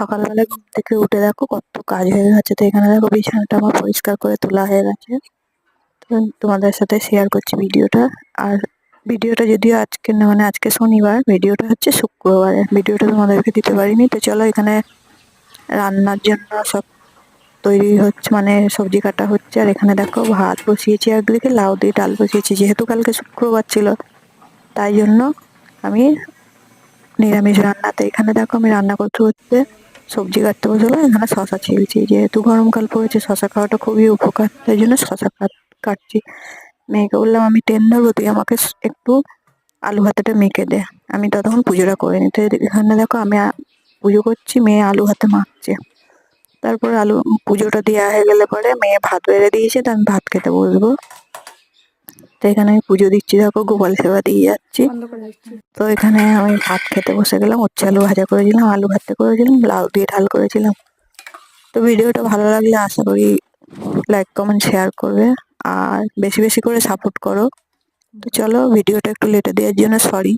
সকালবেলা ঘুম থেকে উঠে দেখো কত কাজ হয়ে গেছে। তো এখানে দেখো বিছানাটা আমার পরিষ্কার করে তোলা হয়ে গেছে। তো তোমাদের সাথে শেয়ার করছি ভিডিওটা। আর ভিডিওটা যদিও আজকে না, মানে আজকে শনিবার, ভিডিওটা হচ্ছে শুক্রবারের। ভিডিওটা তোমাদেরকে দিতে পারিনি। তো চলো এখানে রান্নার জন্য সব তৈরি হচ্ছে, মানে সবজি কাটা হচ্ছে। আর এখানে দেখো ভাত বসিয়েছি, আর দিকে লাউ দিয়ে ডাল বসিয়েছি। যেহেতু কালকে শুক্রবার ছিল তাই জন্য আমি নিরামিষ রান্নাতে এখানে দেখো আমি রান্না করতে করতে সবজি কাটতে বসলাম। এখানে শশা ছিলছি, যেহেতু গরমকাল পড়েছে শশা খাওয়াটা খুবই উপকার, তাই জন্য শশা কাটছি। মেয়েকে বললাম আমি ট্রেন ধরবো, তুই আমাকে একটু আলু ভাতেটা মেখে দে, আমি ততক্ষণ পুজোটা করে নিই। তো এখানে দেখো আমি পুজো করছি, মেয়ে আলু ভাতে মাখছে। তারপর পুজোটা দেওয়া হয়ে গেলে পরে মেয়ে ভাত বেড়ে দিয়েছে, তো আমি ভাত খেতে বসবো। তো এখানে আমি পুজো দিচ্ছি, দেখো গোপাল সেবা দিয়ে যাচ্ছি। তো এখানে আমি ভাত খেতে বসে গেলাম। উচ্ছে আলু ভাজা করেছিলাম, আলু ভাতে করেছিলাম, লাউ দিয়ে ঢাল করেছিলাম। তো ভিডিওটা ভালো লাগলে আশা করি লাইক কমেন্ট শেয়ার করবে, আর বেশি বেশি করে সাপোর্ট করো। তো চলো, ভিডিওটা একটু লেটে দেওয়ার জন্য সরি।